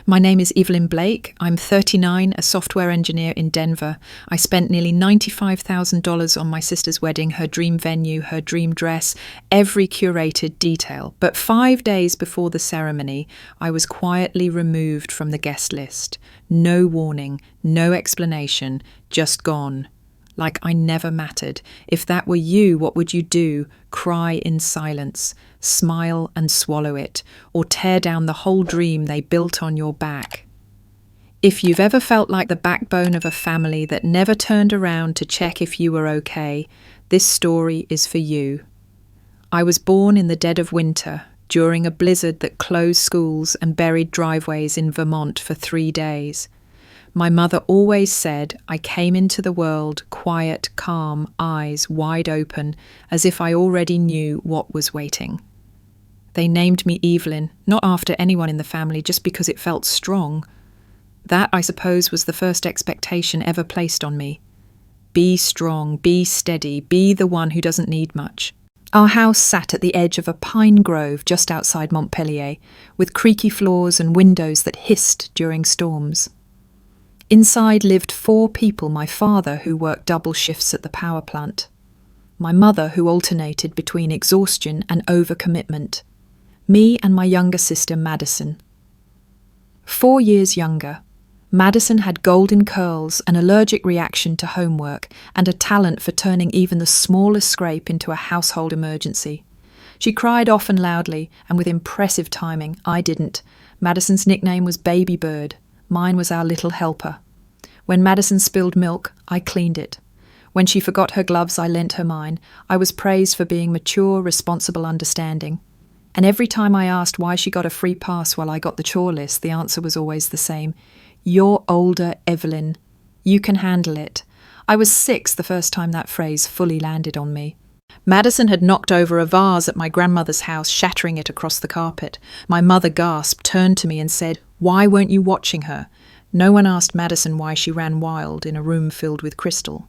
My name is Evelyn Blake. I'm 39, a software engineer in Denver. I spent nearly $95,000 on my sister's wedding, her dream venue, her dream dress, every curated detail. But 5 days before the ceremony, I was quietly removed from the guest list. No warning, no explanation, just gone. Like I never mattered. If that were you, what would you do? Cry in silence, smile and swallow it, or tear down the whole dream they built on your back. If you've ever felt like the backbone of a family that never turned around to check if you were okay, this story is for you. I was born in the dead of winter, during a blizzard that closed schools and buried driveways in Vermont for 3 days. My mother always said I came into the world quiet, calm, eyes wide open, as if I already knew what was waiting. They named me Evelyn, not after anyone in the family, just because it felt strong. That, I suppose, was the first expectation ever placed on me. Be strong, be steady, be the one who doesn't need much. Our house sat at the edge of a pine grove just outside Montpellier, with creaky floors and windows that hissed during storms. Inside lived 4 people: my father, who worked double shifts at the power plant, my mother, who alternated between exhaustion and overcommitment, me and my younger sister, Madison. 4 years younger, Madison had golden curls, an allergic reaction to homework, and a talent for turning even the smallest scrape into a household emergency. She cried often loudly and with impressive timing. I didn't. Madison's nickname was Baby Bird. Mine was our little helper. When Madison spilled milk, I cleaned it. When she forgot her gloves, I lent her mine. I was praised for being mature, responsible, understanding. And every time I asked why she got a free pass while I got the chore list, the answer was always the same. You're older, Evelyn. You can handle it. I was 6 the first time that phrase fully landed on me. Madison had knocked over a vase at my grandmother's house, shattering it across the carpet. My mother gasped, turned to me and said, "Why weren't you watching her?" No one asked Madison why she ran wild in a room filled with crystal.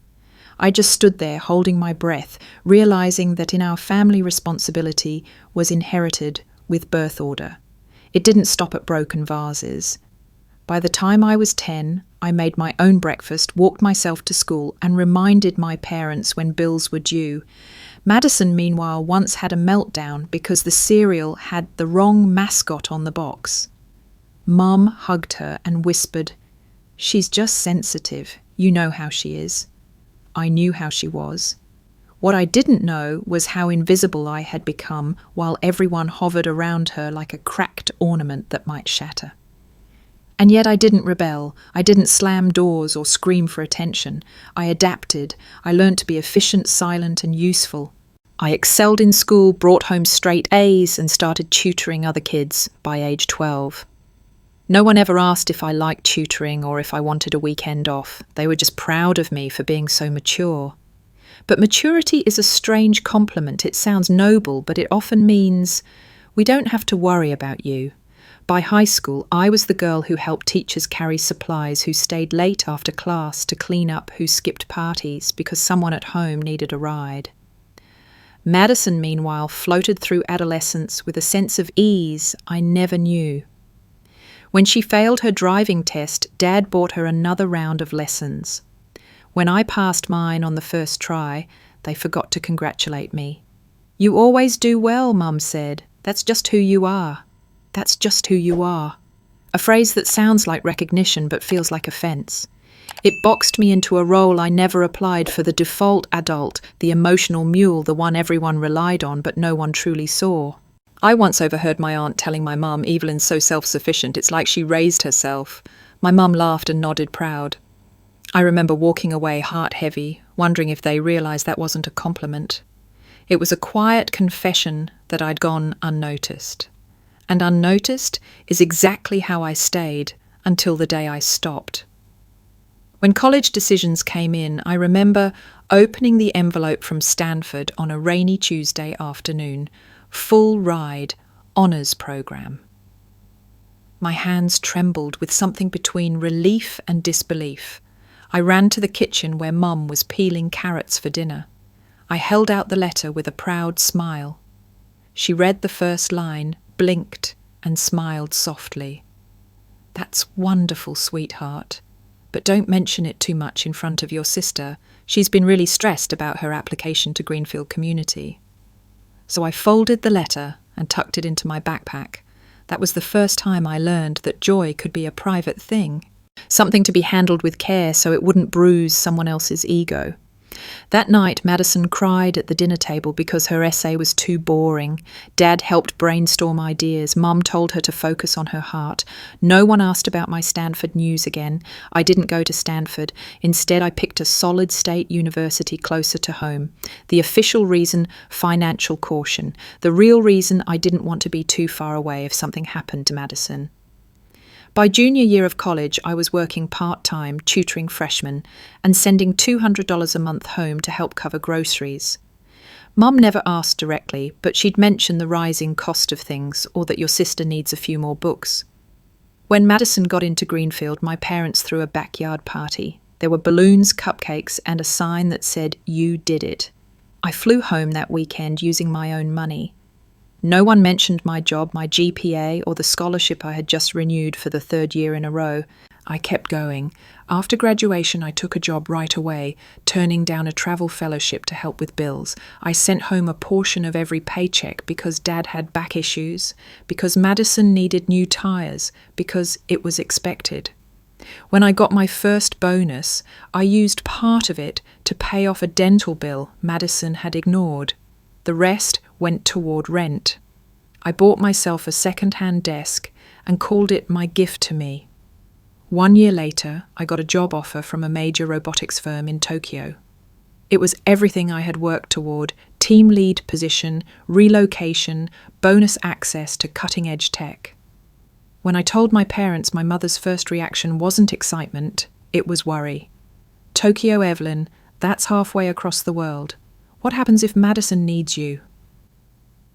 I just stood there holding my breath, realizing that in our family responsibility was inherited with birth order. It didn't stop at broken vases. By the time I was 10, I made my own breakfast, walked myself to school, and reminded my parents when bills were due. Madison, meanwhile, once had a meltdown because the cereal had the wrong mascot on the box. Mum hugged her and whispered, "She's just sensitive. You know how she is." I knew how she was. What I didn't know was how invisible I had become while everyone hovered around her like a cracked ornament that might shatter. And yet I didn't rebel. I didn't slam doors or scream for attention. I adapted. I learned to be efficient, silent, and useful. I excelled in school, brought home straight A's, and started tutoring other kids by age 12. No one ever asked if I liked tutoring or if I wanted a weekend off. They were just proud of me for being so mature. But maturity is a strange compliment. It sounds noble, but it often means we don't have to worry about you. By high school, I was the girl who helped teachers carry supplies, who stayed late after class to clean up, who skipped parties because someone at home needed a ride. Madison, meanwhile, floated through adolescence with a sense of ease I never knew. When she failed her driving test, Dad bought her another round of lessons. When I passed mine on the first try, they forgot to congratulate me. "You always do well," Mum said. "That's just who you are. That's just who you are." A phrase that sounds like recognition but feels like offence. It boxed me into a role I never applied for, the default adult, the emotional mule, the one everyone relied on but no one truly saw. I once overheard my aunt telling my mum, "Evelyn's so self-sufficient, it's like she raised herself." My mum laughed and nodded proud. I remember walking away heart heavy, wondering if they realised that wasn't a compliment. It was a quiet confession that I'd gone unnoticed. And unnoticed is exactly how I stayed until the day I stopped. When college decisions came in, I remember opening the envelope from Stanford on a rainy Tuesday afternoon. Full ride, honours program. My hands trembled with something between relief and disbelief. I ran to the kitchen where Mum was peeling carrots for dinner. I held out the letter with a proud smile. She read the first line, blinked, and smiled softly. That's wonderful, sweetheart. But don't mention it too much in front of your sister. She's been really stressed about her application to Greenfield Community. So I folded the letter and tucked it into my backpack. That was the first time I learned that joy could be a private thing, something to be handled with care so it wouldn't bruise someone else's ego. That night, Madison cried at the dinner table because her essay was too boring. Dad helped brainstorm ideas. Mum told her to focus on her heart. No one asked about my Stanford news again. I didn't go to Stanford. Instead, I picked a solid state university closer to home. The official reason, financial caution. The real reason, I didn't want to be too far away if something happened to Madison. By junior year of college, I was working part-time, tutoring freshmen, and sending $200 a month home to help cover groceries. Mum never asked directly, but she'd mention the rising cost of things or that your sister needs a few more books. When Madison got into Greenfield, my parents threw a backyard party. There were balloons, cupcakes, and a sign that said, "You did it." I flew home that weekend using my own money. No one mentioned my job, my GPA, or the scholarship I had just renewed for the third year in a row. I kept going. After graduation, I took a job right away, turning down a travel fellowship to help with bills. I sent home a portion of every paycheck because Dad had back issues, because Madison needed new tires, because it was expected. When I got my first bonus, I used part of it to pay off a dental bill Madison had ignored. The rest went toward rent. I bought myself a second-hand desk and called it my gift to me. 1 year later, I got a job offer from a major robotics firm in Tokyo. It was everything I had worked toward: team lead position, relocation, bonus access to cutting-edge tech. When I told my parents, my mother's first reaction wasn't excitement, it was worry. Tokyo, Evelyn, that's halfway across the world. What happens if Madison needs you?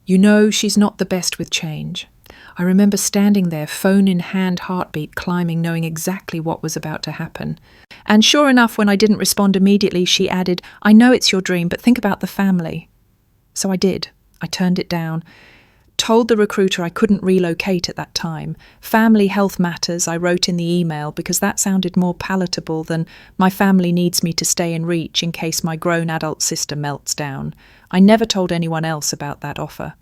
You know, she's not the best with change. I remember standing there, phone in hand, heartbeat climbing, knowing exactly what was about to happen. And sure enough, when I didn't respond immediately, she added, "I know it's your dream, but think about the family." So I did. I turned it down. Told the recruiter I couldn't relocate at that time. Family health matters, I wrote in the email, because that sounded more palatable than my family needs me to stay in reach in case my grown adult sister melts down. I never told anyone else about that offer.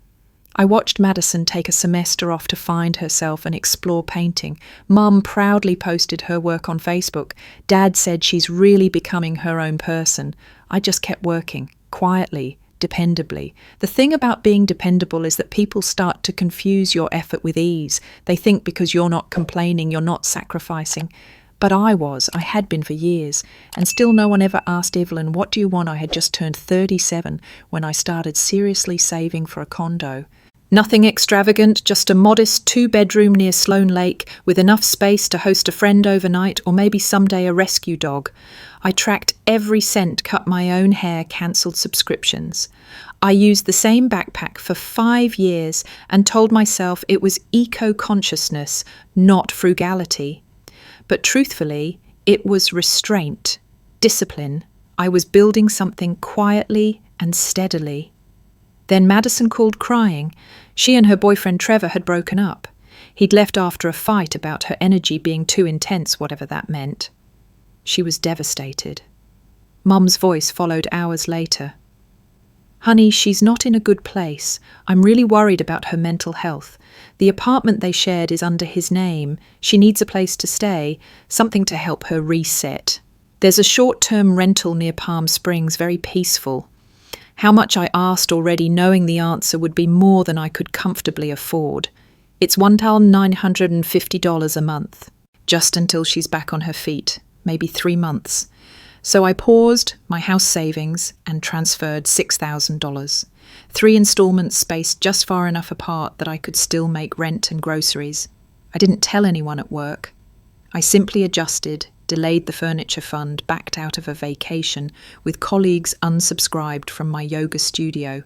I watched Madison take a semester off to find herself and explore painting. Mum proudly posted her work on Facebook. Dad said she's really becoming her own person. I just kept working, quietly, dependably. The thing about being dependable is that people start to confuse your effort with ease. They think because you're not complaining, you're not sacrificing. But I had been for years, and still no one ever asked Evelyn, "What do you want?" I had just turned 37 when I started seriously saving for a condo. Nothing extravagant, just a modest 2-bedroom near Sloane Lake with enough space to host a friend overnight or maybe someday a rescue dog. I tracked every cent, cut my own hair, cancelled subscriptions. I used the same backpack for 5 years and told myself it was eco-consciousness, not frugality. But truthfully, it was restraint, discipline. I was building something quietly and steadily. Then Madison called crying. She and her boyfriend Trevor had broken up. He'd left after a fight about her energy being too intense, whatever that meant. She was devastated. Mum's voice followed hours later. "Honey, she's not in a good place. I'm really worried about her mental health. The apartment they shared is under his name. She needs a place to stay, something to help her reset. There's a short-term rental near Palm Springs, very peaceful." How much I asked already, knowing the answer would be more than I could comfortably afford. It's $1,950 a month, just until she's back on her feet, maybe 3 months. So I paused my house savings and transferred $6,000. 3 installments spaced just far enough apart that I could still make rent and groceries. I didn't tell anyone at work. I simply adjusted, delayed the furniture fund, backed out of a vacation, with colleagues unsubscribed from my yoga studio.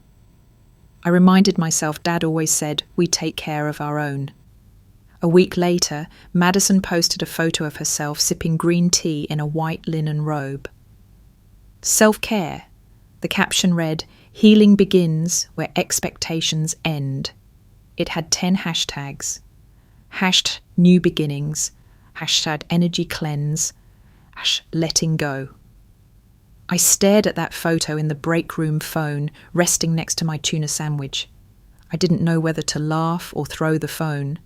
I reminded myself Dad always said, "We take care of our own." A week later, Madison posted a photo of herself sipping green tea in a white linen robe. Self-care. The caption read, "Healing begins where expectations end." It had 10 hashtags. #new beginnings, #energy cleanse, #letting go. I stared at that photo in the break room phone, resting next to my tuna sandwich. I didn't know whether to laugh or throw the phone.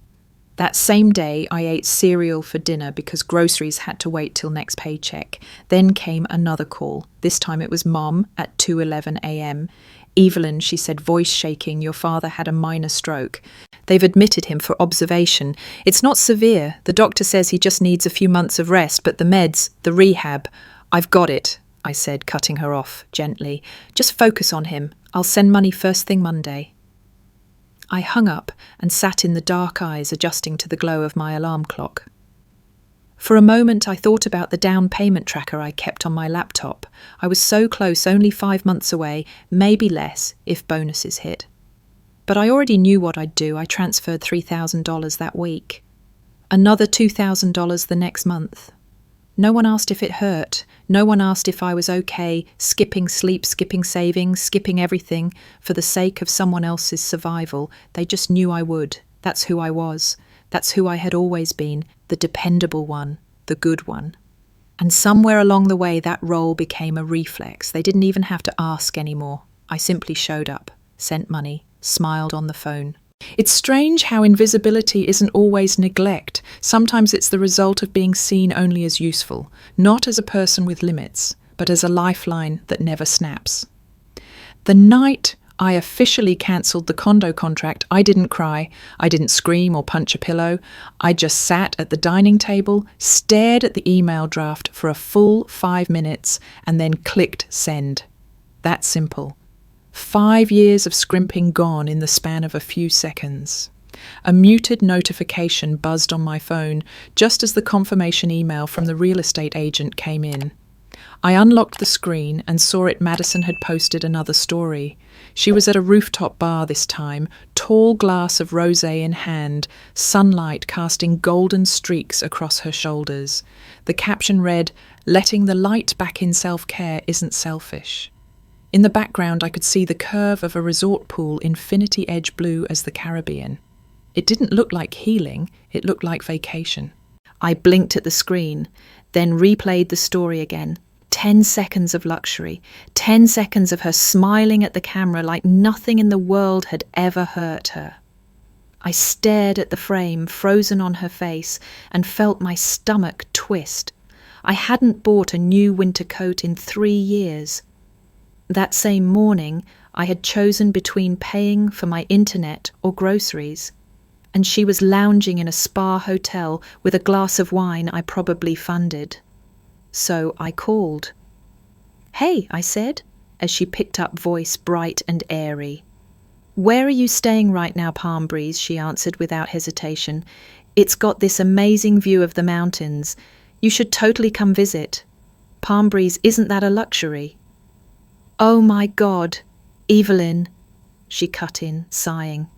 That same day, I ate cereal for dinner because groceries had to wait till next paycheck. Then came another call. This time it was Mom at 2:11 a.m. Evelyn, she said, voice shaking, your father had a minor stroke. They've admitted him for observation. It's not severe. The doctor says he just needs a few months of rest, but the meds, the rehab, I've got it, I said, cutting her off gently. Just focus on him. I'll send money first thing Monday. I hung up and sat in the dark eyes adjusting to the glow of my alarm clock. For a moment I thought about the down payment tracker I kept on my laptop. I was so close, only 5 months away, maybe less if bonuses hit. But I already knew what I'd do. I transferred $3,000 that week. Another $2,000 the next month. No one asked if it hurt. No one asked if I was okay, skipping sleep, skipping savings, skipping everything for the sake of someone else's survival. They just knew I would. That's who I was. That's who I had always been, the dependable one, the good one. And somewhere along the way that role became a reflex. They didn't even have to ask anymore. I simply showed up, sent money, smiled on the phone. It's strange how invisibility isn't always neglect. Sometimes it's the result of being seen only as useful, not as a person with limits, but as a lifeline that never snaps. The night I officially cancelled the condo contract, I didn't cry, I didn't scream or punch a pillow. I just sat at the dining table, stared at the email draft for a full 5 minutes, and then clicked send. That simple. 5 years of scrimping gone in the span of a few seconds. A muted notification buzzed on my phone just as the confirmation email from the real estate agent came in. I unlocked the screen and saw Madison had posted another story. She was at a rooftop bar this time, tall glass of rosé in hand, sunlight casting golden streaks across her shoulders. The caption read, "Letting the light back in self-care isn't selfish." In the background, I could see the curve of a resort pool, infinity edge blue as the Caribbean. It didn't look like healing, it looked like vacation. I blinked at the screen, then replayed the story again. 10 seconds of luxury, 10 seconds of her smiling at the camera like nothing in the world had ever hurt her. I stared at the frame, frozen on her face, and felt my stomach twist. I hadn't bought a new winter coat in 3 years. That same morning, I had chosen between paying for my internet or groceries, and she was lounging in a spa hotel with a glass of wine I probably funded. So I called. "Hey," I said, as she picked up voice bright and airy. "Where are you staying right now, Palm Breeze?" she answered without hesitation. "It's got this amazing view of the mountains. You should totally come visit. Palm Breeze, isn't that a luxury?" "Oh my God, Evelyn," she cut in, sighing.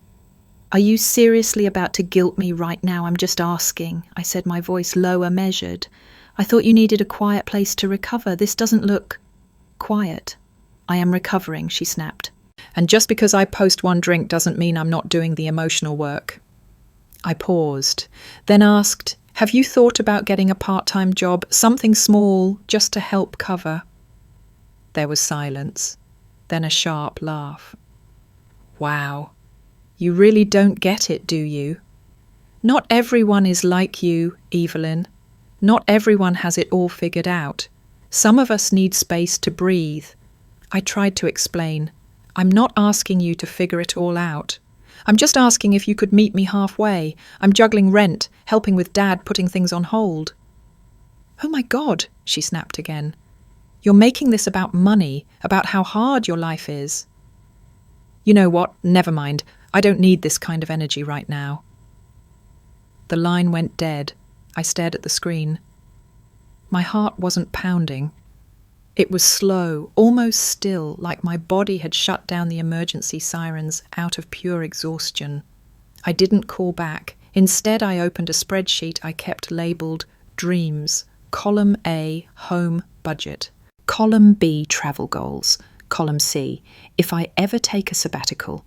"Are you seriously about to guilt me right now? I'm just asking," I said, my voice lower, measured. "I thought you needed a quiet place to recover. This doesn't look quiet." "I am recovering," she snapped. "And just because I post one drink doesn't mean I'm not doing the emotional work." I paused, then asked, "Have you thought about getting a part-time job, something small, just to help cover?" There was silence, then a sharp laugh. "Wow, you really don't get it, do you? Not everyone is like you, Evelyn. Not everyone has it all figured out. Some of us need space to breathe." I tried to explain. "I'm not asking you to figure it all out. I'm just asking if you could meet me halfway. I'm juggling rent, helping with Dad putting things on hold." "Oh my God," she snapped again. "You're making this about money, about how hard your life is." "You know what? Never mind. I don't need this kind of energy right now." The line went dead. I stared at the screen. My heart wasn't pounding. It was slow, almost still, like my body had shut down the emergency sirens out of pure exhaustion. I didn't call back. Instead, I opened a spreadsheet I kept labelled Dreams, Column A, Home Budget. Column B, Travel Goals. Column C, if I ever take a sabbatical.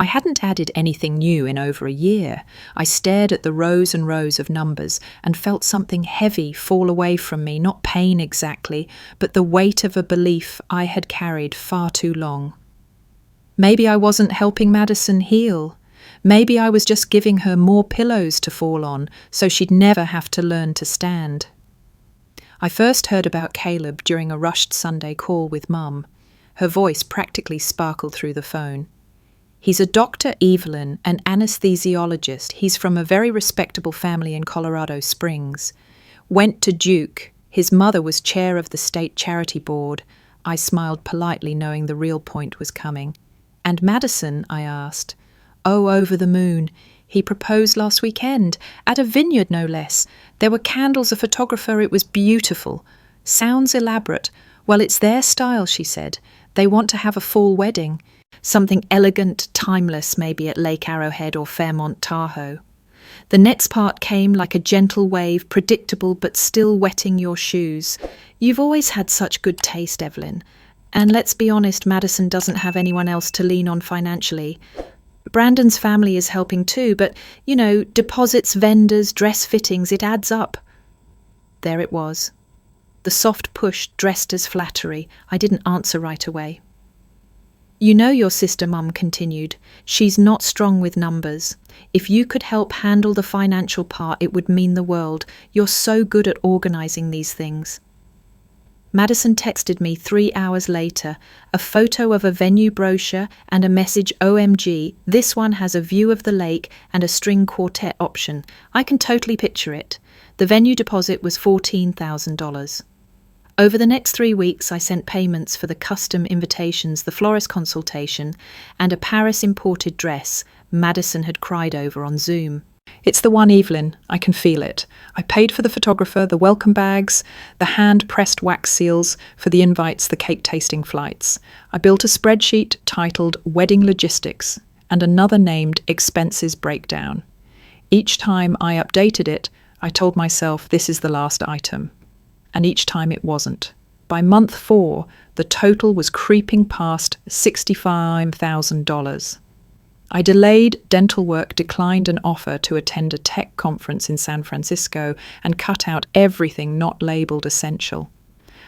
I hadn't added anything new in over a year. I stared at the rows and rows of numbers and felt something heavy fall away from me, not pain exactly, but the weight of a belief I had carried far too long. Maybe I wasn't helping Madison heal. Maybe I was just giving her more pillows to fall on so she'd never have to learn to stand. I first heard about Caleb during a rushed Sunday call with Mum. Her voice practically sparkled through the phone. He's a Dr. Evelyn, an anesthesiologist. He's from a very respectable family in Colorado Springs. Went to Duke. His mother was chair of the state charity board. I smiled politely, knowing the real point was coming. And Madison, I asked. Oh, over the moon. He proposed last weekend, at a vineyard no less. There were candles, a photographer, it was beautiful. Sounds elaborate. Well, it's their style, she said. They want to have a fall wedding. Something elegant, timeless, maybe at Lake Arrowhead or Fairmont Tahoe. The next part came like a gentle wave, predictable but still wetting your shoes. You've always had such good taste, Evelyn. And let's be honest, Madison doesn't have anyone else to lean on financially. Brandon's family is helping too, but, deposits, vendors, dress fittings, it adds up. There it was. The soft push dressed as flattery. I didn't answer right away. You know your sister, Mum continued. She's not strong with numbers. If you could help handle the financial part, it would mean the world. You're so good at organising these things. Madison texted me 3 hours later, a photo of a venue brochure and a message, OMG, this one has a view of the lake and a string quartet option. I can totally picture it. The venue deposit was $14,000. Over the next 3 weeks, I sent payments for the custom invitations, the florist consultation, and a Paris-imported dress Madison had cried over on Zoom. It's the one, Evelyn. I can feel it. I paid for the photographer, the welcome bags, the hand-pressed wax seals for the invites, the cake-tasting flights. I built a spreadsheet titled Wedding Logistics and another named Expenses Breakdown. Each time I updated it, I told myself this is the last item. And each time it wasn't. By month 4, the total was creeping past $65,000. I delayed dental work, declined an offer to attend a tech conference in San Francisco, and cut out everything not labeled essential.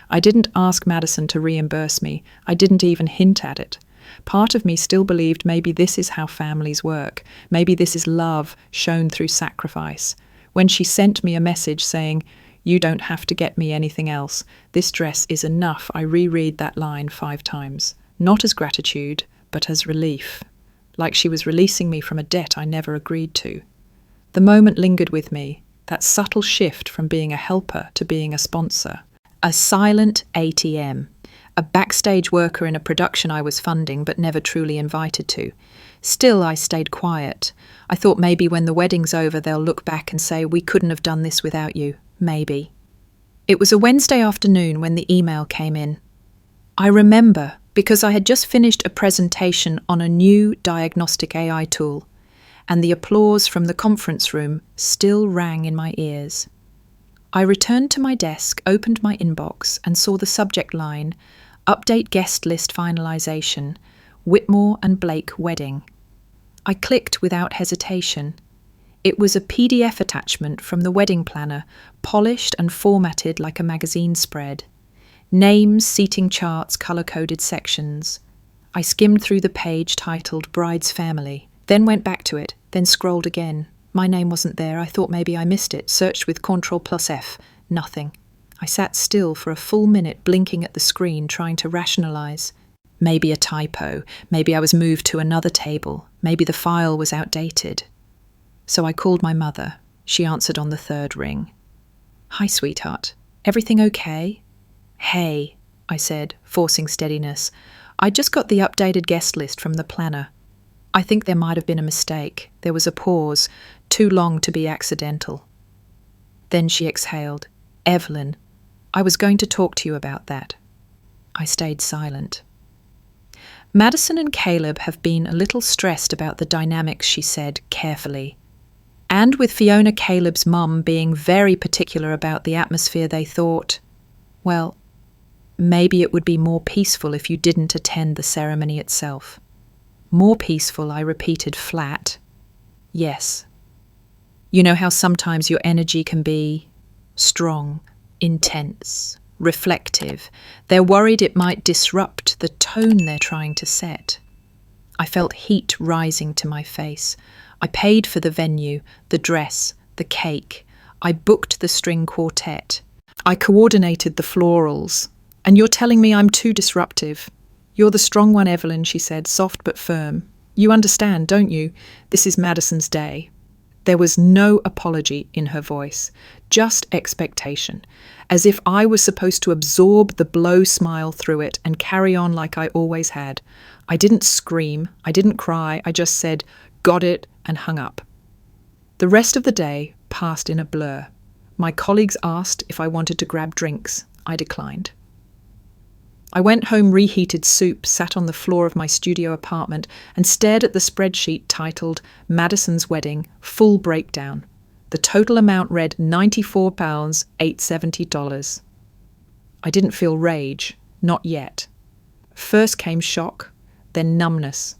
I didn't ask Madison to reimburse me. I didn't even hint at it. Part of me still believed maybe this is how families work. Maybe this is love shown through sacrifice. When she sent me a message saying, "You don't have to get me anything else. This dress is enough," I reread that line 5 times. Not as gratitude, but as relief. Like she was releasing me from a debt I never agreed to. The moment lingered with me, that subtle shift from being a helper to being a sponsor. A silent ATM. A backstage worker in a production I was funding but never truly invited to. Still, I stayed quiet. I thought maybe when the wedding's over they'll look back and say, "We couldn't have done this without you." Maybe. It was a Wednesday afternoon when the email came in. I remember because I had just finished a presentation on a new diagnostic AI tool, and the applause from the conference room still rang in my ears. I returned to my desk, opened my inbox, and saw the subject line, Update Guest List Finalization, Whitmore and Blake Wedding. I clicked without hesitation. It was a PDF attachment from the wedding planner, polished and formatted like a magazine spread. Names, seating charts, colour-coded sections. I skimmed through the page titled Bride's Family, then went back to it, then scrolled again. My name wasn't there. I thought maybe I missed it. Searched with Ctrl+F. Nothing. I sat still for a full minute, blinking at the screen, trying to rationalise. Maybe a typo. Maybe I was moved to another table. Maybe the file was outdated. So I called my mother. She answered on the 3rd ring. "Hi, sweetheart. Everything okay?" "Hey," I said, forcing steadiness. "I just got the updated guest list from the planner. I think there might have been a mistake." There was a pause, too long to be accidental. Then she exhaled. "Evelyn, I was going to talk to you about that." I stayed silent. "Madison and Caleb have been a little stressed about the dynamics," she said carefully. "And with Fiona Caleb's mum being very particular about the atmosphere, they thought, well, maybe it would be more peaceful if you didn't attend the ceremony itself." More peaceful, I repeated flat. Yes. You know how sometimes your energy can be strong, intense, reflective. They're worried it might disrupt the tone they're trying to set. I felt heat rising to my face. I paid for the venue, the dress, the cake. I booked the string quartet. I coordinated the florals. And you're telling me I'm too disruptive. You're the strong one, Evelyn, she said, soft but firm. You understand, don't you? This is Madison's day. There was no apology in her voice, just expectation, as if I was supposed to absorb the blow, smile through it, and carry on like I always had. I didn't scream, I didn't cry, I just said, got it, and hung up. The rest of the day passed in a blur. My colleagues asked if I wanted to grab drinks. I declined. I went home, reheated soup, sat on the floor of my studio apartment and stared at the spreadsheet titled Madison's Wedding, Full Breakdown. The total amount read £94,870. I didn't feel rage, not yet. First came shock, then numbness,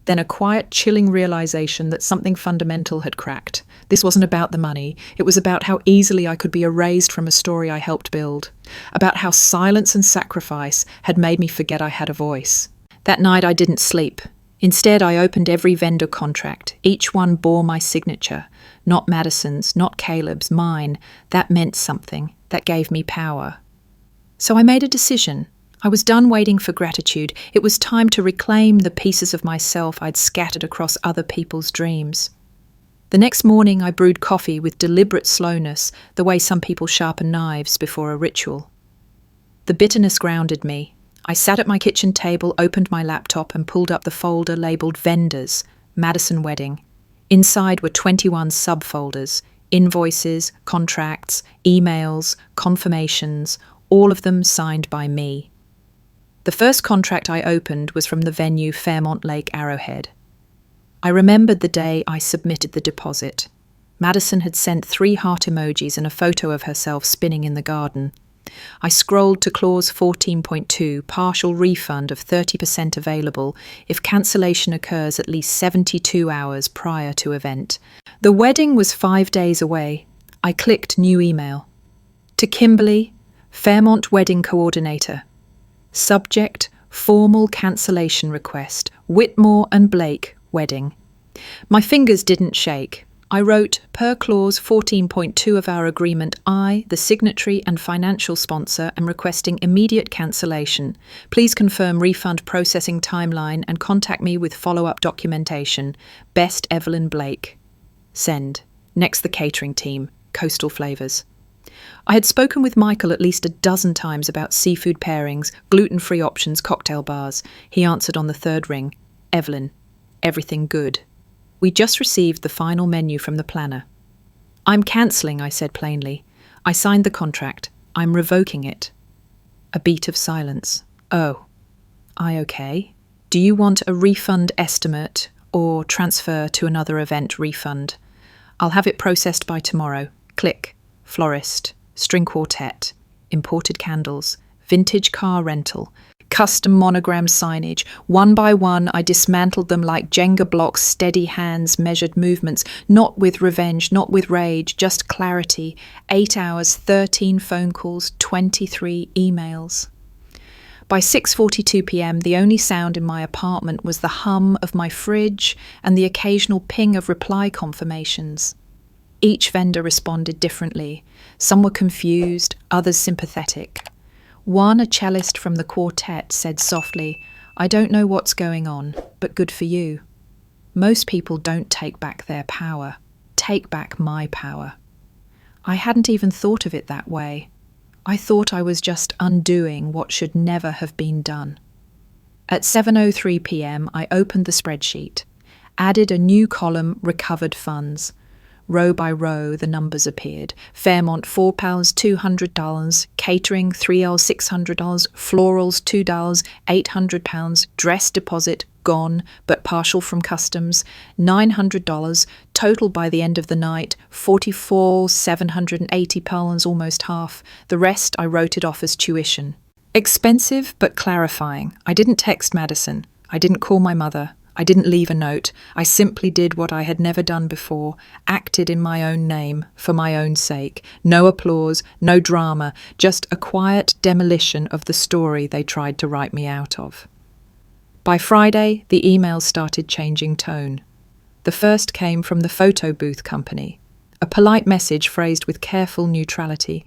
then a quiet, chilling realization that something fundamental had cracked. This wasn't about the money. It was about how easily I could be erased from a story I helped build, about how silence and sacrifice had made me forget I had a voice. That night I didn't sleep. Instead, I opened every vendor contract. Each one bore my signature. Not Madison's, not Caleb's, mine. That meant something. That gave me power. So I made a decision. I was done waiting for gratitude. It was time to reclaim the pieces of myself I'd scattered across other people's dreams. The next morning I brewed coffee with deliberate slowness, the way some people sharpen knives before a ritual. The bitterness grounded me. I sat at my kitchen table, opened my laptop and pulled up the folder labelled Vendors, Madison Wedding. Inside were 21 subfolders, invoices, contracts, emails, confirmations, all of them signed by me. The first contract I opened was from the venue Fairmont Lake Arrowhead. I remembered the day I submitted the deposit. Madison had sent 3 heart emojis and a photo of herself spinning in the garden. I scrolled to clause 14.2, partial refund of 30% available if cancellation occurs at least 72 hours prior to event. The wedding was 5 days away. I clicked new email. To Kimberly, Fairmont Wedding Coordinator. Subject, formal cancellation request, Whitmore and Blake, wedding. My fingers didn't shake. I wrote, per clause 14.2 of our agreement, I, the signatory and financial sponsor, am requesting immediate cancellation. Please confirm refund processing timeline and contact me with follow-up documentation. Best Evelyn Blake. Send. Next, the catering team, Coastal Flavors. I had spoken with Michael at least a dozen times about seafood pairings, gluten-free options, cocktail bars. He answered on the 3rd ring. Evelyn. Everything good. We just received the final menu from the planner. I'm cancelling, I said plainly. I signed the contract. I'm revoking it. A beat of silence. Oh. I okay? Do you want a refund estimate or transfer to another event refund? I'll have it processed by tomorrow. Click. Florist. String quartet. Imported candles. Vintage car rental. Custom monogram signage. One by one, I dismantled them like Jenga blocks, steady hands, measured movements, not with revenge, not with rage, just clarity. 8 hours, 13 phone calls, 23 emails. By 6:42 p.m, the only sound in my apartment was the hum of my fridge and the occasional ping of reply confirmations. Each vendor responded differently. Some were confused, others sympathetic. One, a cellist from the quartet, said softly, I don't know what's going on, but good for you. Most people don't take back their power. Take back my power. I hadn't even thought of it that way. I thought I was just undoing what should never have been done. At 7:03 p.m, I opened the spreadsheet, added a new column, recovered funds. Row by row, the numbers appeared. Fairmont, £4, $200. Catering, $3L, $600. Florals, $2, £800. Dress deposit, gone, but partial from customs, $900. Total by the end of the night, £44,780, almost half. The rest I wrote it off as tuition. Expensive, but clarifying. I didn't text Madison. I didn't call my mother. I didn't leave a note. I simply did what I had never done before, acted in my own name, for my own sake. No applause, no drama, just a quiet demolition of the story they tried to write me out of. By Friday, the emails started changing tone. The first came from the photo booth company, a polite message phrased with careful neutrality.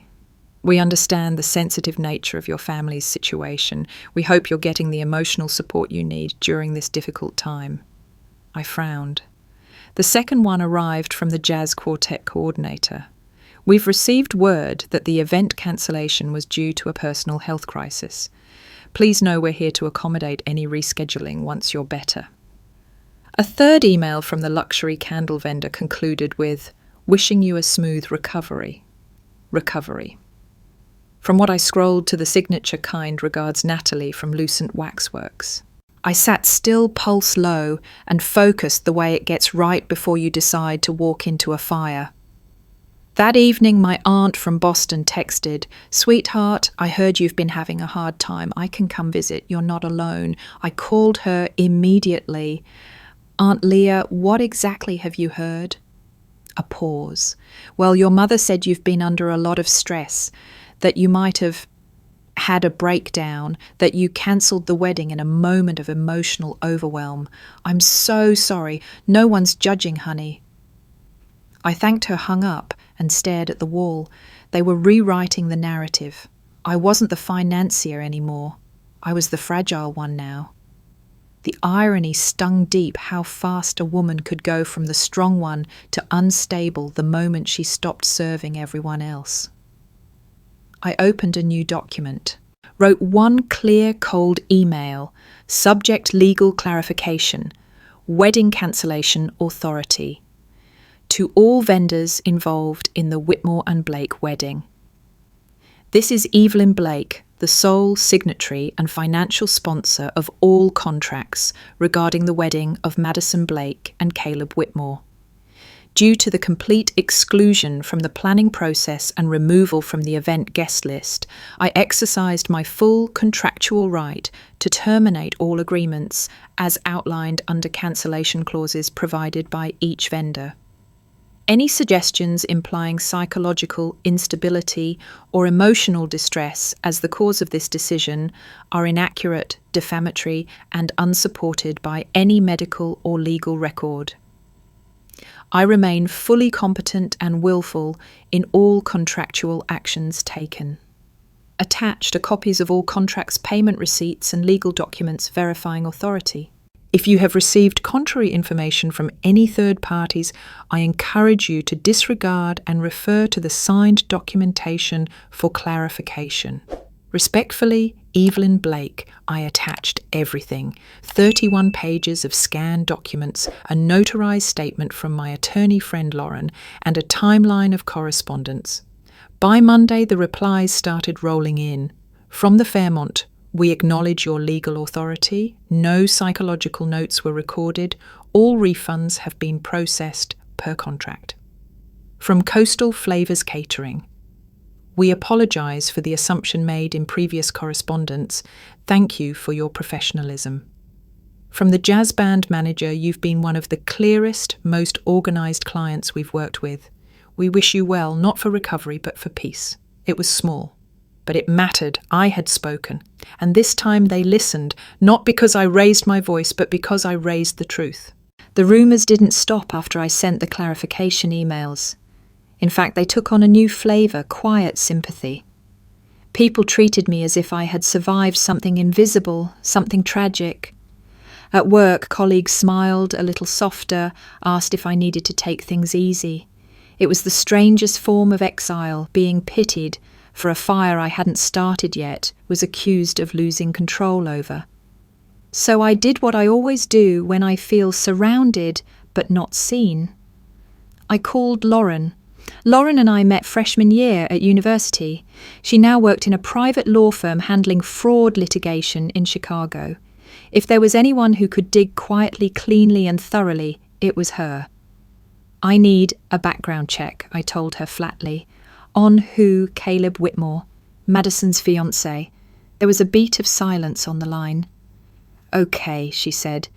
We understand the sensitive nature of your family's situation. We hope you're getting the emotional support you need during this difficult time. I frowned. The second one arrived from the jazz quartet coordinator. We've received word that the event cancellation was due to a personal health crisis. Please know we're here to accommodate any rescheduling once you're better. A third email from the luxury candle vendor concluded with, "Wishing you a smooth recovery." Recovery. From what I scrolled to the signature kind regards Natalie from Lucent Waxworks. I sat still, pulse low, and focused the way it gets right before you decide to walk into a fire. That evening, my aunt from Boston texted, "Sweetheart, I heard you've been having a hard time. I can come visit. You're not alone." I called her immediately. "Aunt Leah, what exactly have you heard?" A pause. "Well, your mother said you've been under a lot of stress, that you might have had a breakdown, that you cancelled the wedding in a moment of emotional overwhelm. I'm so sorry. No one's judging, honey." I thanked her, hung up, and stared at the wall. They were rewriting the narrative. I wasn't the financier anymore. I was the fragile one now. The irony stung deep, how fast a woman could go from the strong one to unstable the moment she stopped serving everyone else. I opened a new document, wrote one clear, cold email, subject legal clarification, wedding cancellation authority, to all vendors involved in the Whitmore and Blake wedding. This is Evelyn Blake, the sole signatory and financial sponsor of all contracts regarding the wedding of Madison Blake and Caleb Whitmore. Due to the complete exclusion from the planning process and removal from the event guest list, I exercised my full contractual right to terminate all agreements as outlined under cancellation clauses provided by each vendor. Any suggestions implying psychological instability or emotional distress as the cause of this decision are inaccurate, defamatory, and unsupported by any medical or legal record. I remain fully competent and willful in all contractual actions taken. Attached are copies of all contracts, payment receipts, and legal documents verifying authority. If you have received contrary information from any third parties, I encourage you to disregard and refer to the signed documentation for clarification. Respectfully, Evelyn Blake. I attached everything. 31 pages of scanned documents, a notarized statement from my attorney friend Lauren, and a timeline of correspondence. By Monday, the replies started rolling in. From the Fairmont, "We acknowledge your legal authority. No psychological notes were recorded. All refunds have been processed per contract." From Coastal Flavors Catering, "We apologise for the assumption made in previous correspondence. Thank you for your professionalism." From the jazz band manager, "You've been one of the clearest, most organised clients we've worked with. We wish you well, not for recovery, but for peace. It was small, but it mattered. I had spoken. And this time they listened, not because I raised my voice, but because I raised the truth." The rumours didn't stop after I sent the clarification emails. In fact, they took on a new flavour, quiet sympathy. People treated me as if I had survived something invisible, something tragic. At work, colleagues smiled a little softer, asked if I needed to take things easy. It was the strangest form of exile, being pitied for a fire I hadn't started yet, was accused of losing control over. So I did what I always do when I feel surrounded but not seen. I called Lauren. Lauren and I met freshman year at university. She now worked in a private law firm handling fraud litigation in Chicago. If there was anyone who could dig quietly, cleanly, and thoroughly, it was her. "I need a background check," I told her flatly. "On who? Caleb Whitmore, Madison's fiancé." There was a beat of silence on the line. "Okay," she said.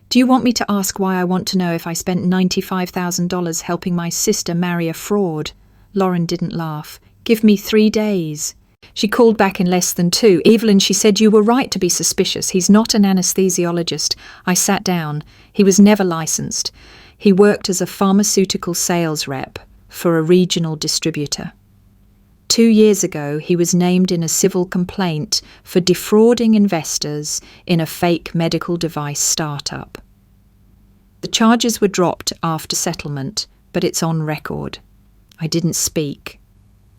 Do you want me to ask why I want to know if I spent $95,000 helping my sister marry a fraud? Lauren didn't laugh. Give me 3 days. She called back in less than 2. Evelyn, she said, you were right to be suspicious. He's not an anesthesiologist. I sat down. He was never licensed. He worked as a pharmaceutical sales rep for a regional distributor. 2 years ago, he was named in a civil complaint for defrauding investors in a fake medical device startup. The charges were dropped after settlement, but it's on record. I didn't speak.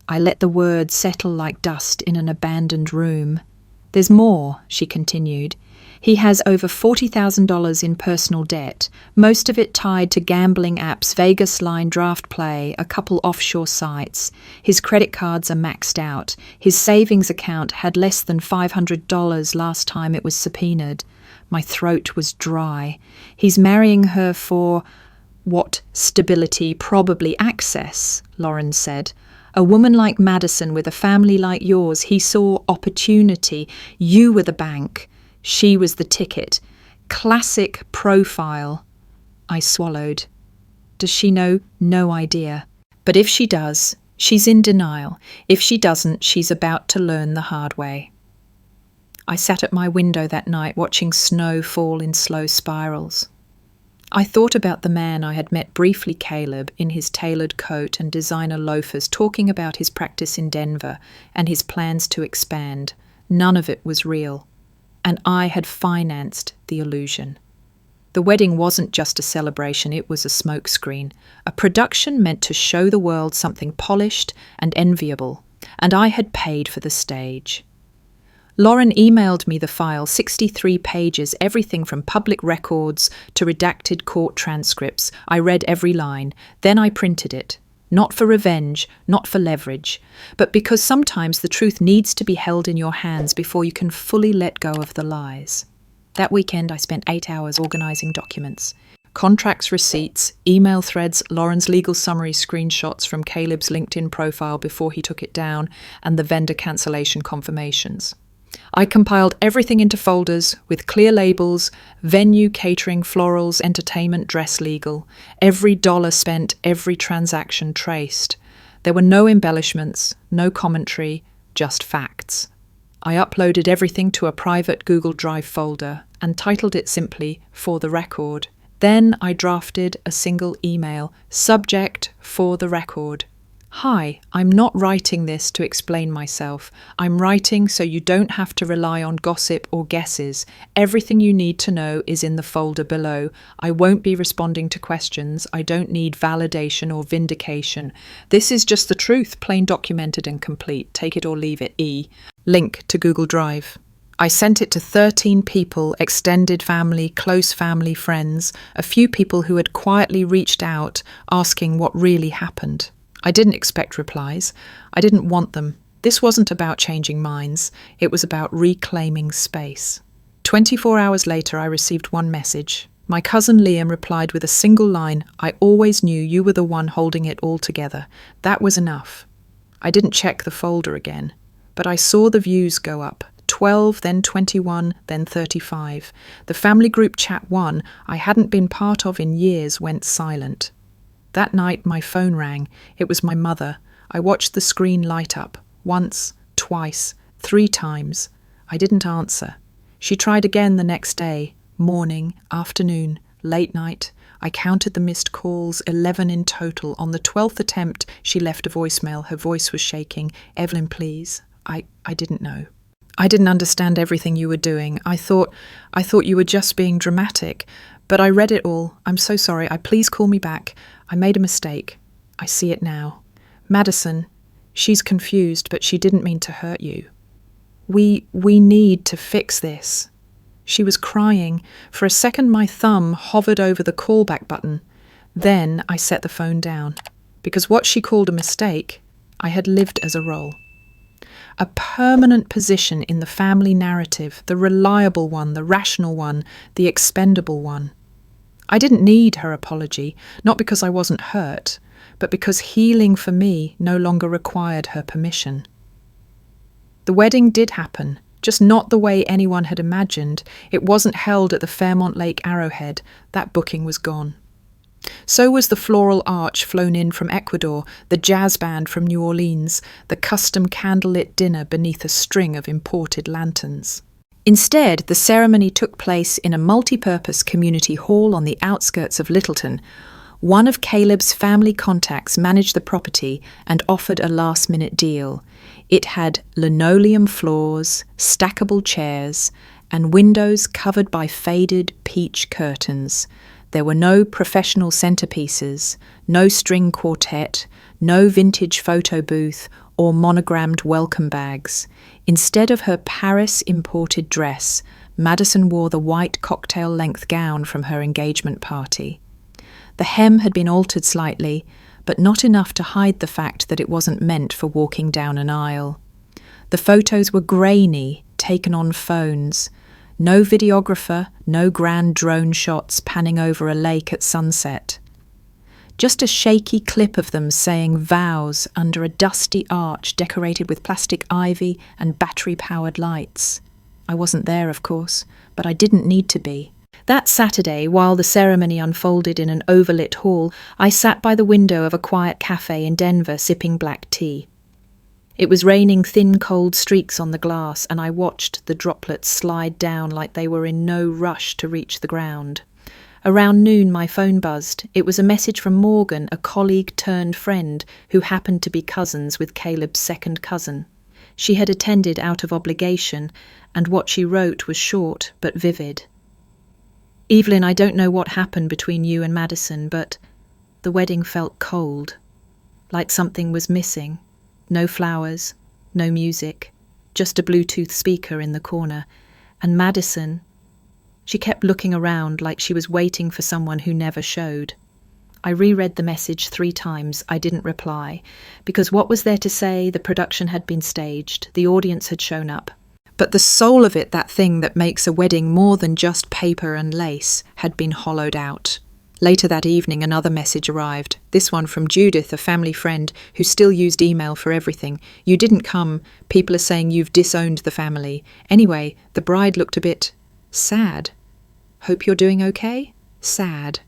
I let the words settle like dust in an abandoned room. There's more, she continued. He has over $40,000 in personal debt, most of it tied to gambling apps, Vegas Line, Draft Play, a couple offshore sites. His credit cards are maxed out. His savings account had less than $500 last time it was subpoenaed. My throat was dry. He's marrying her for, what, stability, probably access, Lauren said. A woman like Madison with a family like yours, he saw opportunity. You were the bank. She was the ticket. Classic profile. I swallowed. Does she know? No idea. But if she does, she's in denial. If she doesn't, she's about to learn the hard way. I sat at my window that night watching snow fall in slow spirals. I thought about the man I had met briefly, Caleb, in his tailored coat and designer loafers, talking about his practice in Denver and his plans to expand. None of it was real. And I had financed the illusion. The wedding wasn't just a celebration, it was a smokescreen, a production meant to show the world something polished and enviable, and I had paid for the stage. Lauren emailed me the file, 63 pages, everything from public records to redacted court transcripts. I read every line. Then I printed it. Not for revenge, not for leverage, but because sometimes the truth needs to be held in your hands before you can fully let go of the lies. That weekend I spent 8 hours organising documents. Contracts, receipts, email threads, Lauren's legal summary screenshots from Caleb's LinkedIn profile before he took it down, and the vendor cancellation confirmations. I compiled everything into folders with clear labels: venue, catering, florals, entertainment, dress, legal. Every dollar spent, every transaction traced. There were no embellishments, no commentary, just facts. I uploaded everything to a private Google Drive folder and titled it simply, "For the Record." Then I drafted a single email, subject, "For the Record." Hi, I'm not writing this to explain myself. I'm writing so you don't have to rely on gossip or guesses. Everything you need to know is in the folder below. I won't be responding to questions. I don't need validation or vindication. This is just the truth, plain documented and complete. Take it or leave it, E. Link to Google Drive. I sent it to 13 people, extended family, close family, friends, a few people who had quietly reached out asking what really happened. I didn't expect replies. I didn't want them. This wasn't about changing minds. It was about reclaiming space. 24 hours later, I received one message. My cousin Liam replied with a single line, "I always knew you were the one holding it all together." That was enough. I didn't check the folder again, but I saw the views go up. 12, then 21, then 35. The family group chat one I hadn't been part of in years went silent. That night my phone rang. It was my mother. I watched the screen light up. Once, twice, 3 times. I didn't answer. She tried again the next day. Morning, afternoon, late night. I counted the missed calls, 11 in total. On the 12th attempt, she left a voicemail. Her voice was shaking. "Evelyn, please." I didn't know. "I didn't understand everything you were doing. I thought you were just being dramatic. But I read it all. I'm so sorry. Please call me back. I made a mistake. I see it now. Madison, she's confused, but she didn't mean to hurt you. We need to fix this." She was crying. For a second my thumb hovered over the callback button. Then I set the phone down. Because what she called a mistake, I had lived as a role. A permanent position in the family narrative, the reliable one, the rational one, the expendable one. I didn't need her apology, not because I wasn't hurt, but because healing for me no longer required her permission. The wedding did happen, Just not the way anyone had imagined. It wasn't held at the Fairmont Lake Arrowhead. That booking was gone. So was the floral arch flown in from Ecuador, the jazz band from New Orleans, the custom candlelit dinner beneath a string of imported lanterns. Instead, the ceremony took place in a multi-purpose community hall on the outskirts of Littleton. One of Caleb's family contacts managed the property and offered a last-minute deal. It had linoleum floors, stackable chairs, and windows covered by faded peach curtains. There were no professional centerpieces, no string quartet, no vintage photo booth, or monogrammed welcome bags. Instead of her Paris-imported dress, Madison wore the white cocktail-length gown from her engagement party. The hem had been altered slightly, but not enough to hide the fact that it wasn't meant for walking down an aisle. The photos were grainy, taken on phones. No videographer, no grand drone shots panning over a lake at sunset. Just a shaky clip of them saying vows under a dusty arch decorated with plastic ivy and battery-powered lights. I wasn't there, of course, but I didn't need to be. That Saturday, while the ceremony unfolded in an overlit hall, I sat by the window of a quiet cafe in Denver sipping black tea. It was raining thin, cold streaks on the glass, and I watched the droplets slide down like they were in no rush to reach the ground. Around noon, my phone buzzed. It was a message from Morgan, a colleague turned friend, who happened to be cousins with Caleb's second cousin. She had attended out of obligation, and what she wrote was short but vivid. "Evelyn, I don't know what happened between you and Madison, but the wedding felt cold, like something was missing. No flowers, no music, just a Bluetooth speaker in the corner. And Madison, she kept looking around like she was waiting for someone who never showed." I reread the message 3 times. I didn't reply, because what was there to say? The production had been staged, the audience had shown up. But the soul of it, that thing that makes a wedding more than just paper and lace, had been hollowed out. Later that evening, another message arrived. This one from Judith, a family friend, who still used email for everything. "You didn't come. People are saying you've disowned the family. Anyway, the bride looked a bit sad. Hope you're doing okay? Sad."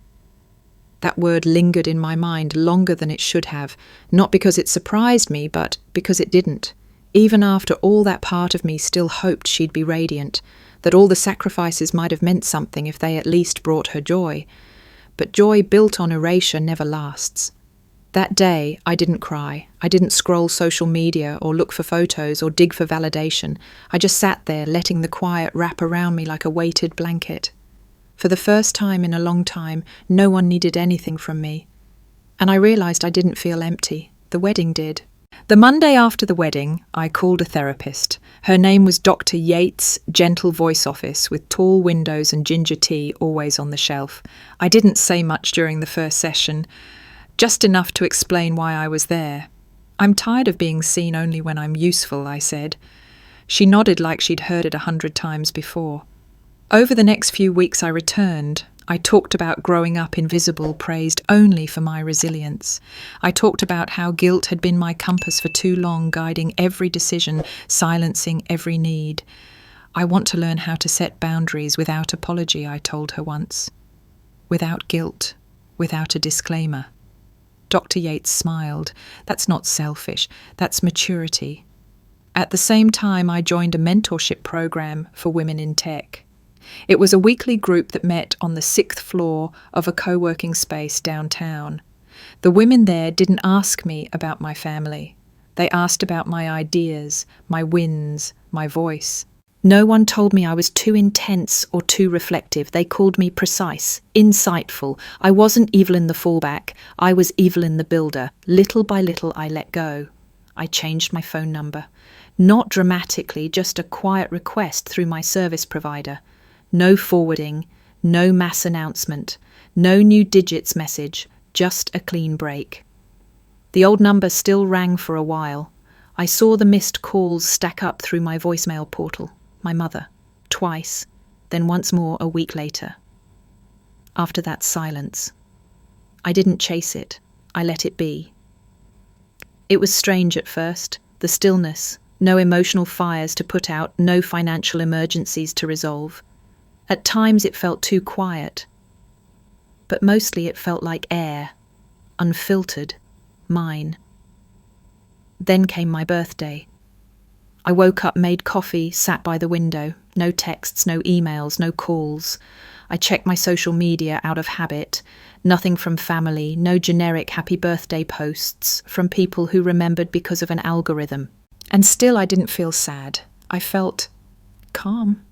That word lingered in my mind longer than it should have, not because it surprised me, but because it didn't. Even after all, that part of me still hoped she'd be radiant, that all the sacrifices might have meant something if they at least brought her joy. But joy built on erasure never lasts. That day, I didn't cry. I didn't scroll social media or look for photos or dig for validation. I just sat there, letting the quiet wrap around me like a weighted blanket. For the first time in a long time, no one needed anything from me. And I realized I didn't feel empty. The wedding did. The Monday after the wedding, I called a therapist. Her name was Dr. Yates' gentle voice office with tall windows and ginger tea always on the shelf. I didn't say much during the first session, just enough to explain why I was there. "I'm tired of being seen only when I'm useful," I said. She nodded like she'd heard it 100 times before. Over the next few weeks I returned. I talked about growing up invisible, praised only for my resilience. I talked about how guilt had been my compass for too long, guiding every decision, silencing every need. "I want to learn how to set boundaries without apology," I told her once. "Without guilt, without a disclaimer." Dr. Yates smiled. "That's not selfish, that's maturity." At the same time, I joined a mentorship program for women in tech. It was a weekly group that met on the 6th floor of a co-working space downtown. The women there didn't ask me about my family. They asked about my ideas, my wins, my voice. No one told me I was too intense or too reflective. They called me precise, insightful. I wasn't Evelyn the fallback. I was Evelyn the builder. Little by little, I let go. I changed my phone number. Not dramatically, just a quiet request through my service provider. No forwarding, no mass announcement, no new digits message, just a clean break. The old number still rang for a while. I saw the missed calls stack up through my voicemail portal. My mother, twice, then once more a week later. After that, silence. I didn't chase it. I let it be. It was strange at first, the stillness. No emotional fires to put out, no financial emergencies to resolve. At times it felt too quiet, but mostly it felt like air, unfiltered, mine. Then came my birthday. I woke up, made coffee, sat by the window. No texts, no emails, no calls. I checked my social media out of habit. Nothing from family, no generic happy birthday posts from people who remembered because of an algorithm. And still I didn't feel sad. I felt calm.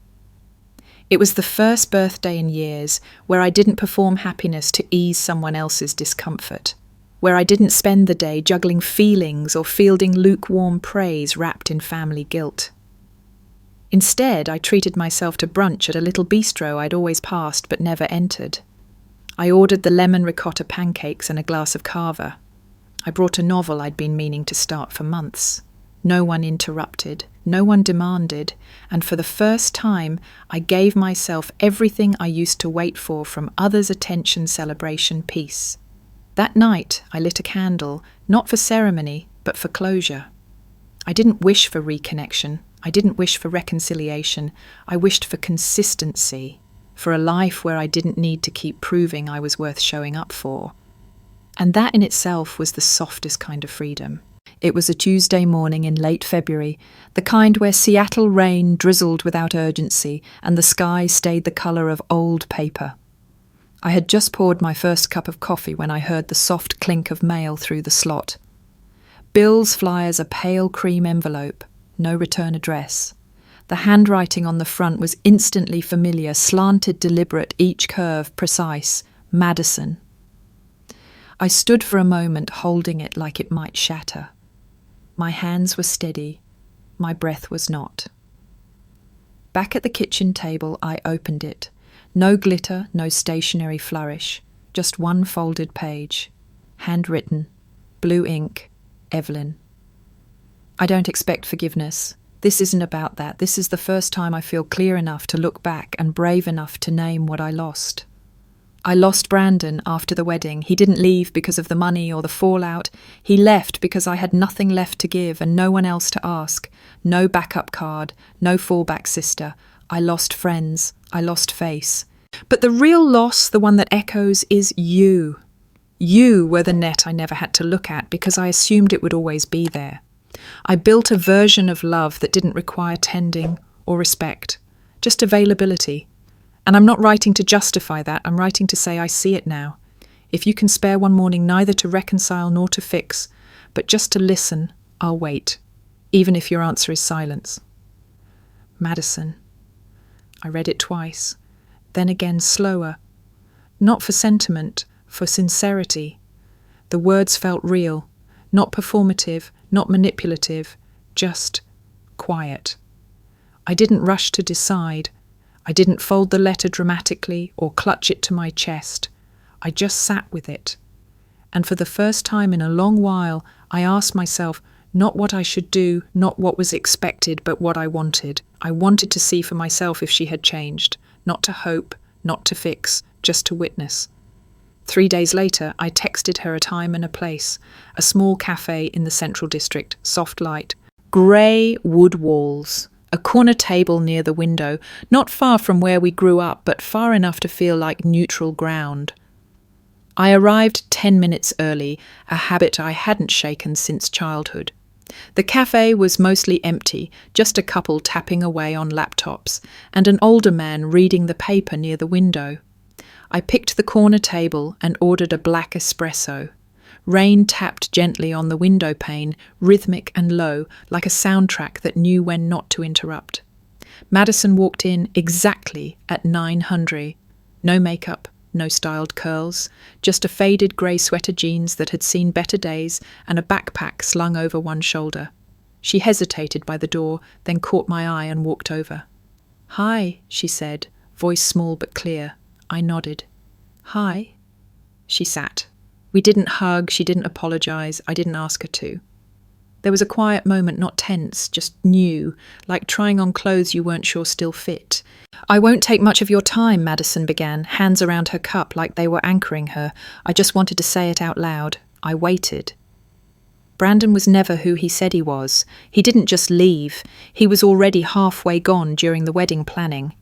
It was the first birthday in years where I didn't perform happiness to ease someone else's discomfort, where I didn't spend the day juggling feelings or fielding lukewarm praise wrapped in family guilt. Instead, I treated myself to brunch at a little bistro I'd always passed but never entered. I ordered the lemon ricotta pancakes and a glass of cava. I brought a novel I'd been meaning to start for months. No one interrupted, no one demanded, and for the first time I gave myself everything I used to wait for from others' attention, celebration, peace. That night I lit a candle, not for ceremony, but for closure. I didn't wish for reconnection. I didn't wish for reconciliation. I wished for consistency, for a life where I didn't need to keep proving I was worth showing up for. And that in itself was the softest kind of freedom. It was a Tuesday morning in late February, the kind where Seattle rain drizzled without urgency and the sky stayed the colour of old paper. I had just poured my first cup of coffee when I heard the soft clink of mail through the slot. Bills fly as a pale cream envelope. No return address. The handwriting on the front was instantly familiar, slanted, deliberate, each curve precise. Madison. I stood for a moment, holding it like it might shatter. My hands were steady. My breath was not. Back at the kitchen table, I opened it. No glitter, no stationary flourish. Just one folded page. Handwritten. Blue ink. Evelyn. I don't expect forgiveness. This isn't about that. This is the first time I feel clear enough to look back and brave enough to name what I lost. I lost Brandon after the wedding. He didn't leave because of the money or the fallout. He left because I had nothing left to give and no one else to ask. No backup card, no fallback sister. I lost friends. I lost face. But the real loss, the one that echoes, is you. You were the net I never had to look at because I assumed it would always be there. I built a version of love that didn't require tending or respect, just availability. And I'm not writing to justify that, I'm writing to say I see it now. If you can spare one morning neither to reconcile nor to fix, but just to listen, I'll wait, even if your answer is silence. Madison. I read it twice, then again slower. Not for sentiment, for sincerity. The words felt real, not performative, not manipulative, just quiet. I didn't rush to decide. I didn't fold the letter dramatically or clutch it to my chest. I just sat with it. And for the first time in a long while, I asked myself not what I should do, not what was expected, but what I wanted. I wanted to see for myself if she had changed, not to hope, not to fix, just to witness. 3 days later, I texted her a time and a place, a small cafe in the Central District, soft light, grey wood walls, a corner table near the window, not far from where we grew up, but far enough to feel like neutral ground. I arrived 10 minutes early, a habit I hadn't shaken since childhood. The cafe was mostly empty, just a couple tapping away on laptops, and an older man reading the paper near the window. I picked the corner table and ordered a black espresso. Rain tapped gently on the window pane, rhythmic and low, like a soundtrack that knew when not to interrupt. Madison walked in exactly at 9:00. No makeup, no styled curls, just a faded grey sweater jeans that had seen better days and a backpack slung over one shoulder. She hesitated by the door, then caught my eye and walked over. "Hi," she said, voice small but clear. I nodded. "Hi." She sat. We didn't hug, she didn't apologise, I didn't ask her to. There was a quiet moment, not tense, just new, like trying on clothes you weren't sure still fit. "I won't take much of your time," Madison began, hands around her cup like they were anchoring her. I just wanted to say it out loud. I waited. Brandon was never who he said he was. He didn't just leave. He was already halfway gone during the wedding planning.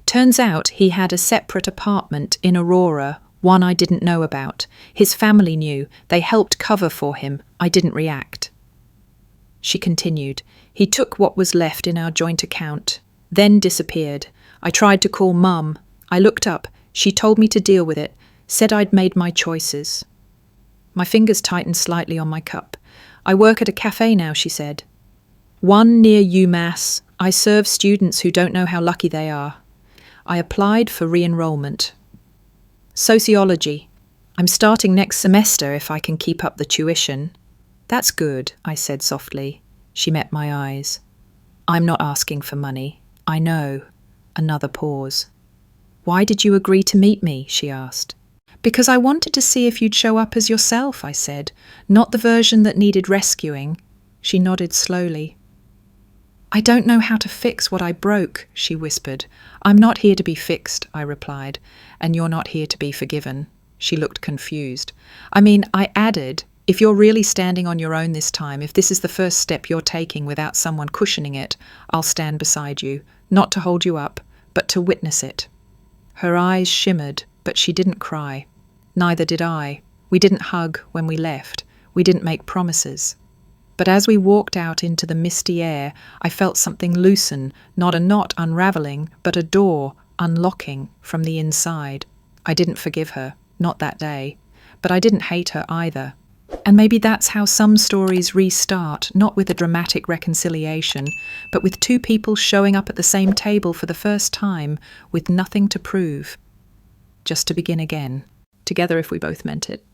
Turns out he had a separate apartment in Aurora, one I didn't know about. His family knew. They helped cover for him. I didn't react. She continued. He took what was left in our joint account, then disappeared. I tried to call Mum. I looked up. She told me to deal with it, said I'd made my choices. My fingers tightened slightly on my cup. I work at a cafe now, she said. One near UMass. I serve students who don't know how lucky they are. I applied for re-enrollment. Sociology. I'm starting next semester if I can keep up the tuition. That's good, I said softly. She met my eyes. I'm not asking for money. I know. Another pause. Why did you agree to meet me? She asked. Because I wanted to see if you'd show up as yourself, I said. Not the version that needed rescuing. She nodded slowly. I don't know how to fix what I broke, she whispered. I'm not here to be fixed, I replied. And you're not here to be forgiven. She looked confused. I added, if you're really standing on your own this time, if this is the first step you're taking without someone cushioning it, I'll stand beside you, not to hold you up, but to witness it. Her eyes shimmered, but she didn't cry. Neither did I. We didn't hug when we left. We didn't make promises. But as we walked out into the misty air, I felt something loosen, not a knot unraveling, but a door unlocking from the inside. I didn't forgive her, not that day, but I didn't hate her either. And maybe that's how some stories restart, not with a dramatic reconciliation, but with two people showing up at the same table for the first time with nothing to prove. Just to begin again, together if we both meant it.